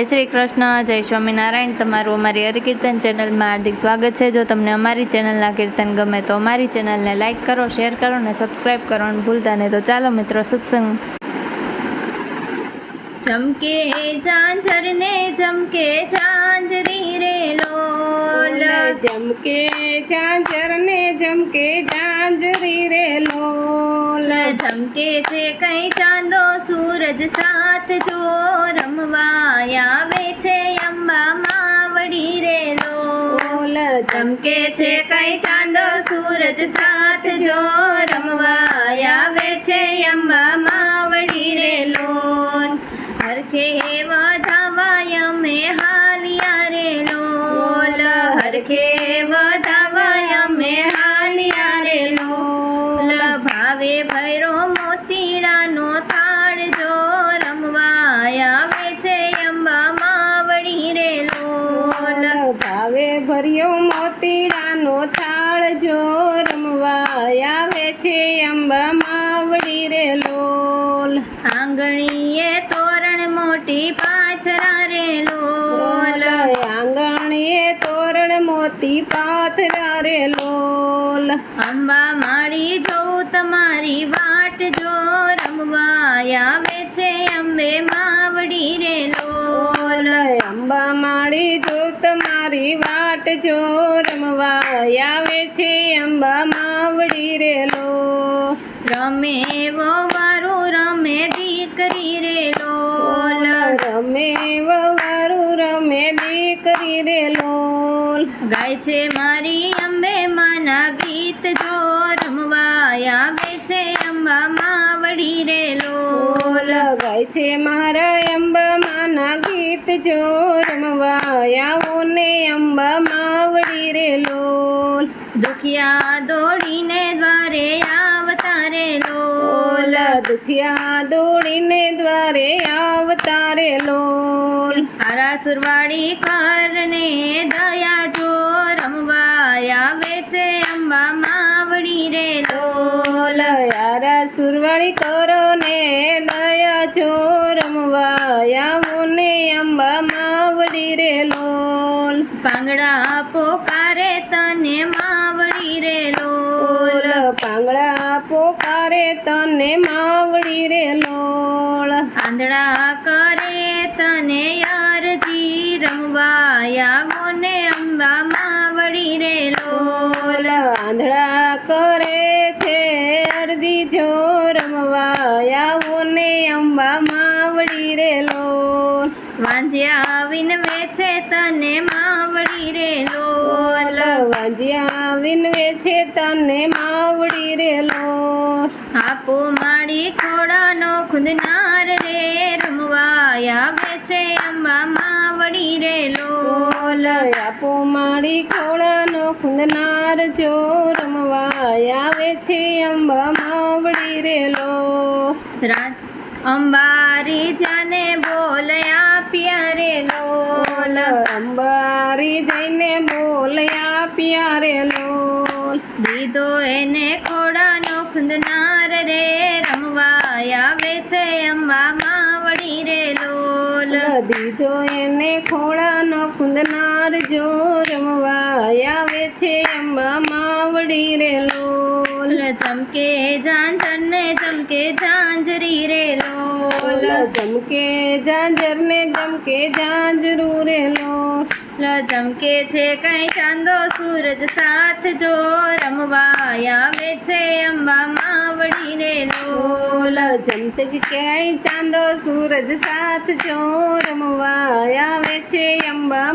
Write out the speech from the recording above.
જય શ્રી કૃષ્ણ, જય સ્વામિનારાયણ। તમારું અમારી હરિકીર્તન ચેનલમાં હાર્દિક સ્વાગત છે। જો તમને અમારી ચેનલના કીર્તન ગમે તો અમારી ચેનલને લાઇક કરો, શેર કરો ને સબસ્ક્રાઈબ કરવાનું ભૂલતા નહીં। તો ચાલો મિત્રો સત્સંગ। જમકે ઝાંઝર ને જમકે ઝાંઝરી રે લોલ, જમકે ઝાંઝર ને જમકે ઝાંઝરી રે લોલ, જમકે છે કઈ ચાંદો સૂરજ સાથ જો રમવા આવે છે અંબા માવડી રે લોલ। જમકે છે કઈ ચાંદો સૂરજ સાથ જો રમવા આવે છે અંબા માવડી રે લોલ। હરખે વધાવાય અમે હાલિયા રે લોલ, હરખે વધાવાય અમે હાલિયા રે લોલ। ભાવે ભૈરો મોતીડાનો થાળ જો રમવા આવે છે અંબા માવડી રે લોલ। ભાવે ભર્યો મોતીડાનો થાળ જો રમવા આવે છે અંબા માવડી રે લોલ। આંગણીએ તોરણ મોટી પાથરા રે લોલ, આંગણીએ તોરણ મોતી પાથરા રે લોલ। અંબા માડી જોઉં તમારી વાટ જો રમવા આવે છે અંબે માવડી રે લોલ। અંબા માડી જો તમારી વાટ જો રમવા આવે છે અંબા માવડી રે લોલ। રમે વવારું રમે દીકરી રે લોલ, રમે વવારું રમે દીકરી રે લોલ। ગાય છે મારી અંબે માના ગીત જો રમવા આવે છે અંબા માવડી રે લોલ। ગાય છે મારા અંબા માના ગીત જો રમવા આવો ને અંબા માવડી રે લોલ। દુખિયા દોડીને દ્વારે આવતા રે લોલ, દુખિયા દોડીને દ્વારે આવતા રે લોલ। હારા સુરવાડી કરને દયા જો રમવા આવે છે અંબા માવડી રે લોલ। યારા સુરવાળી કરો ને દયા જો રમવા આવો ને અંબા માવડી રે લોલ। પાંગડા પોકારે તને માવડી રે લોલ, પાંગડા પોકારે તને માવડી રે લોલ। આંધળા કરે તને અરજી રમવા આવો ને અંબા માવડી રે લોલ। આંધળા કરે છે અરજી જો રમવા આવો ને અંબા માવડી રે લોલ। વાંજ્યા વિનવે છે તને માવડી રે લોલ, વાંજ્યા વિનવે છે તને માવડી રે લોલ। આપો માડી ખોડાનો ખુદનાર રે રમવા આવે છે અંબા માવડી રે લોલ। આપો મારી ખોળાનો ખુંદનાર જો રમવા આવે છે અંબા માવડી રે લોલ। અંબારી જાને બોલયા પ્યારે લોલ, અંબારી જઈને બોલયા પ્યારે લોલ। દીધો એને ખોડાનો ખુંદનાર રે રમવા આવે છે અંબા માવડી રે લોલ। દીધો એને ખોળાનો ખુંદનાર જો રમવા આવે છે અંબા માવડી રે લોલ। જમકે ઝાંઝર ને જમકે ઝાંઝરી રે લોલ, જમકે ઝાંઝર ને જમકે ઝાંઝરું રે લોલ। જમકે છે કઈ ચાંદો સૂરજ સાથ જો રમવા આવે છે અંબા માવડી રે લોલ। જમશે ક્યાંય ચાંદો સૂરજ સાથ જો રમવા આવે છે અંબા